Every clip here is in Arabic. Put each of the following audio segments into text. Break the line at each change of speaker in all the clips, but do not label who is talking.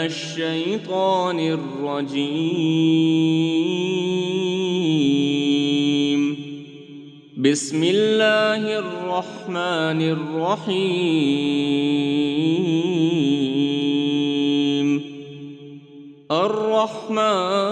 الشيطان الرجيم. بسم الله الرحمن الرحيم. الرحمن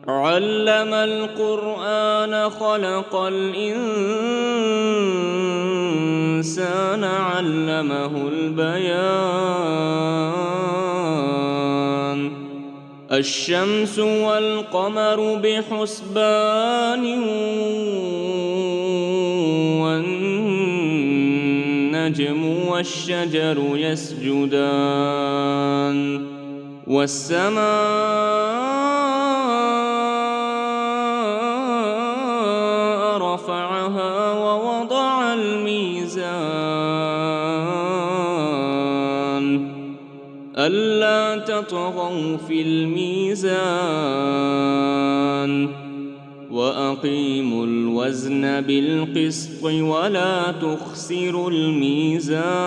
علم القرآن خلق الإنسان علمه البيان. الشمس والقمر بحسبان والنجم والشجر يسجدان والسماء رفعها ووضع الميزان ألا تطغوا في الميزان وأقيموا الوزن بالقسط ولا تخسروا الميزان.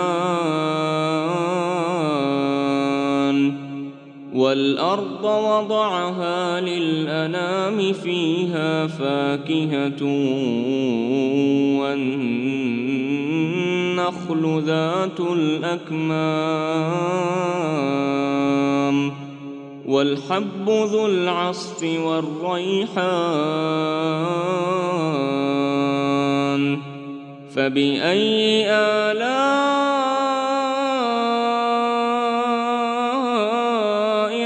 والأرض وضعها للأنام فيها فاكهة والنخل ذات الأكمام والحب ذو العصف والريحان. فبأي آلاء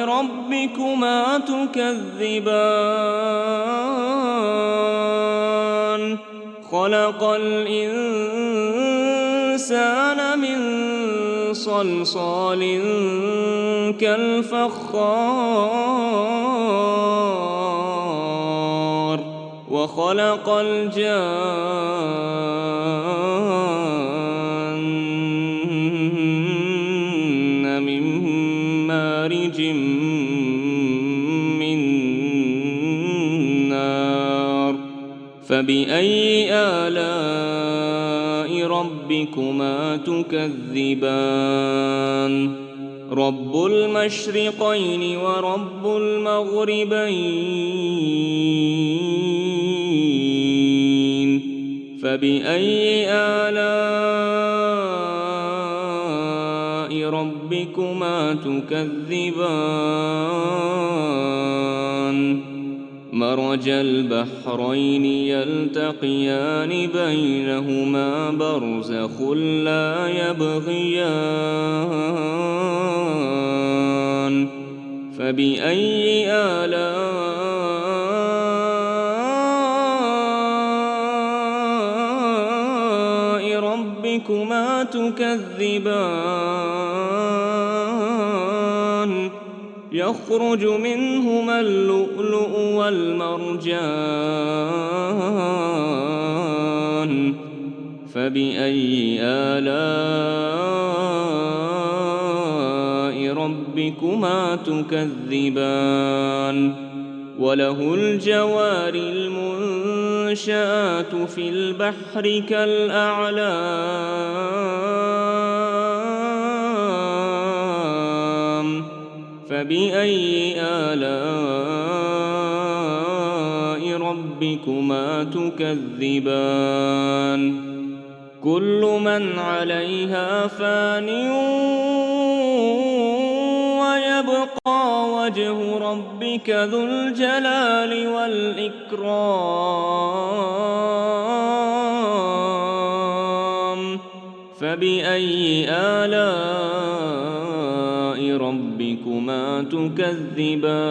ربكما تكذبان؟ خلق الإنسان من صلصال كالفخار وخلق الجان من مارج من نار. فبأي آلاء ربكما تكذبان؟ رب المشرقين ورب المغربين. فبأي آلاء ربكما تكذبان؟ مرج البحرين يلتقيان بينهما برزخ لا يبغيان. فبأي آلاء ربكما تكذبان؟ يخرج منهما اللؤلؤ والمرجان. فبأي آلاء ربكما تكذبان؟ وله الجوار المنشآت في البحر كالأعلام. فبأي آلاء ربكما تكذبان؟ كل من عليها فان ويبقى وجه ربك ذو الجلال والإكرام. فبأي آلاء ربكما تكذبان؟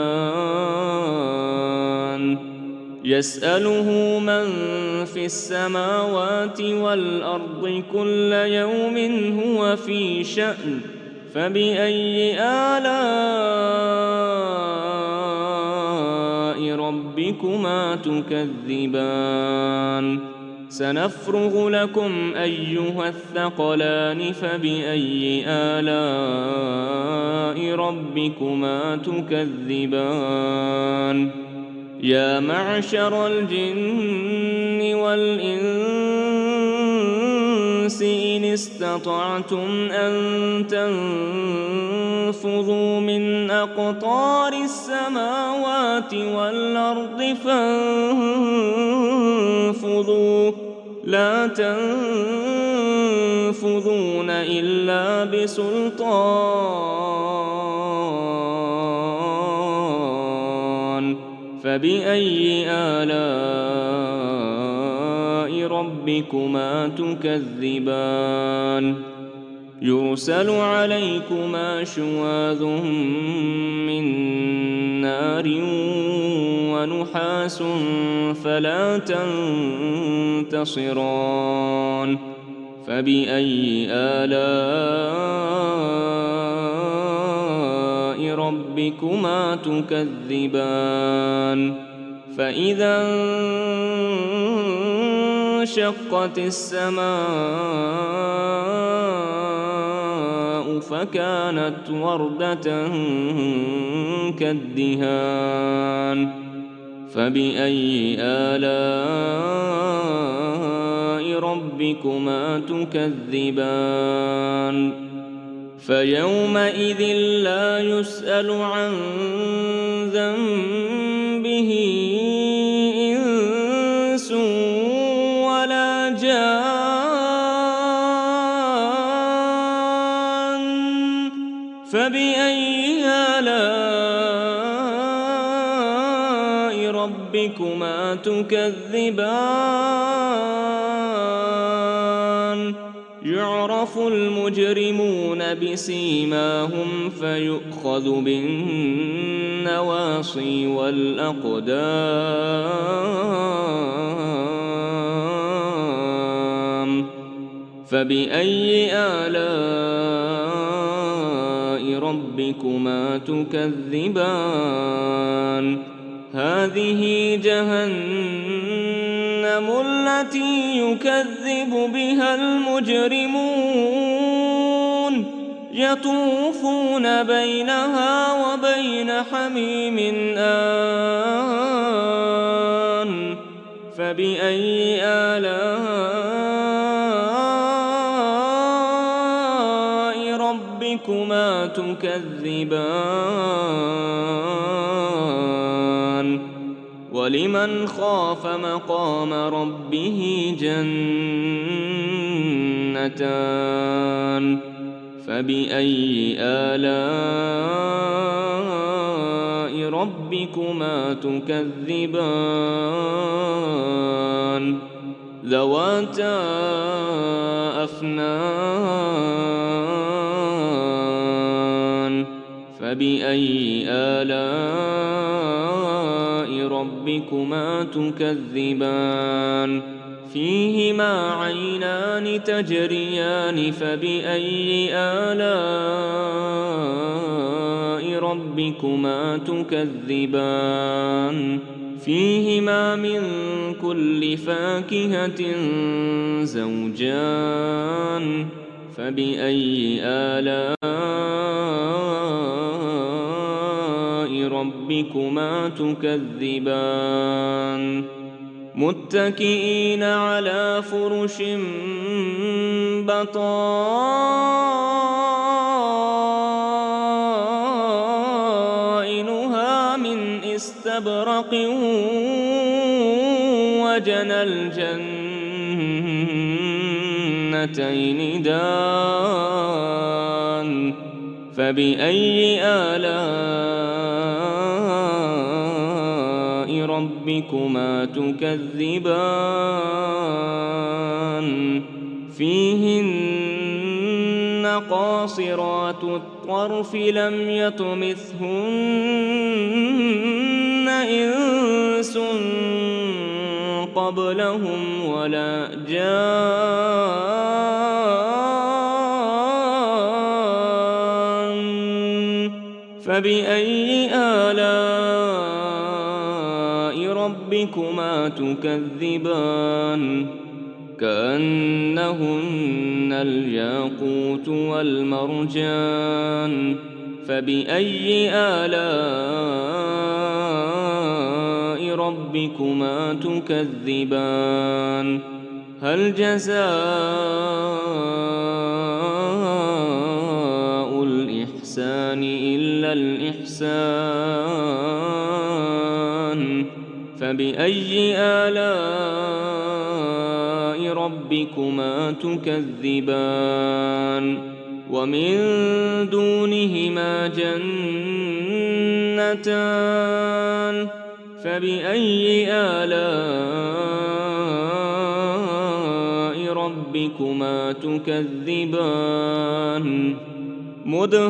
يسأله من في السماوات والأرض كل يوم هو في شأن. فبأي آلاء ربكما تكذبان؟ سنفرغ لكم أيها الثقلان. فبأي آلاء ربكما تكذبان؟ يا معشر الجن والإنس إن استطعتم أن تنفذوا من أقطار السماوات والأرض فانفذوا لا تنفذون إلا بسلطان فبأي آلاء ربكما تكذبان يرسل عليكما شواظ من نار ونحاس فلا تنتصران فبأي آلاء ربكما تكذبان فإذا انشقت السماء فكانت وردة كالدهان فبأي آلاء ربكما تكذبان فيومئذ لا يسأل عن ذنبه إنس ولا جان فبأي آلاء ربكما تكذبان يعرف المجرمون بسيماهم فيؤخذ بالنواصي والأقدام فبأي آلاء ربكما تكذبان هذه جهنم التي يكذب بها المجرمون يطوفون بينها وبين حميم آن فبأي آلاء ربكما تكذبان ولمن خاف مقام ربه جنتان فبأي آلاء ربكما تكذبان ذواتا أفنان فبأي آلاء ربكما تكذبان فيهما عينان تجريان فبأي آلاء ربكما تكذبان فيهما من كل فاكهة زوجان فبأي آلاء ربكما تكذبان متكئين على فرش بطائنها من استبرق وجنى الجنتين دان فبأي آلاء ربكما تكذبان فيهن قاصرات الطرف لم يطمثهن إنس قبلهم ولا جان فبأي آلاء ربكما تكذبان كأنهن الياقوت والمرجان فبأي آلاء ربكما تكذبان هل جزاء الإحسان إلا الإحسان فبأي آلاء ربكما تكذبان ومن دونهما جنتان فبأي آلاء ربكما تكذبان مدهامتان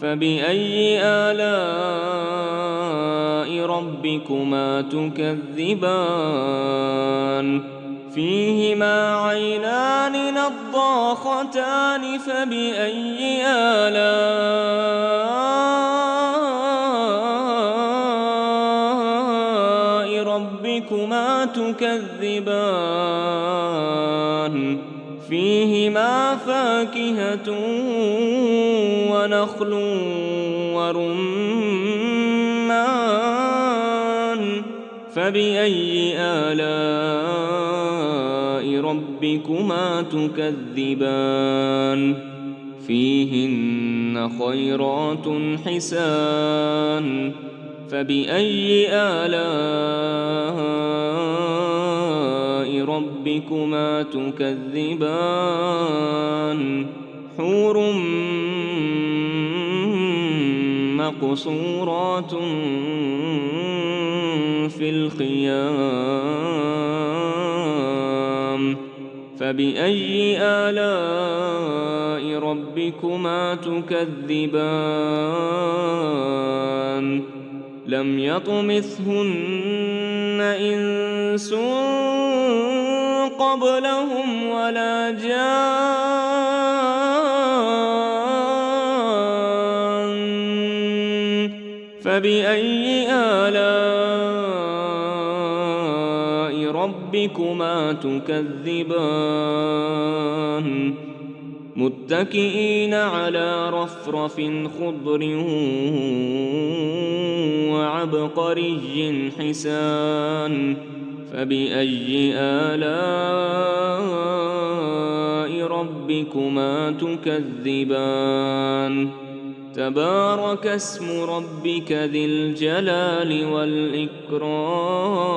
فبأي آلاء ربكما تكذبان فيهما عينان نضاختان فبأي آلاء ربكما تكذبان فيهما فاكهة ونخل ورمان فبأي آلاء ربكما تكذبان فيهن خيرات حسان فبأي آلاء ربكما تكذبان حور مقصورات في الخيام فبأي آلاء ربكما تكذبان لم يطمثهن إنس قبلهم ولا جان فبأي آلاء ربكما تكذبان متكئين على رفرف خضر وعبقري حسان فبأي آلاء ربكما تكذبان تبارك اسم ربك ذي الجلال والإكرام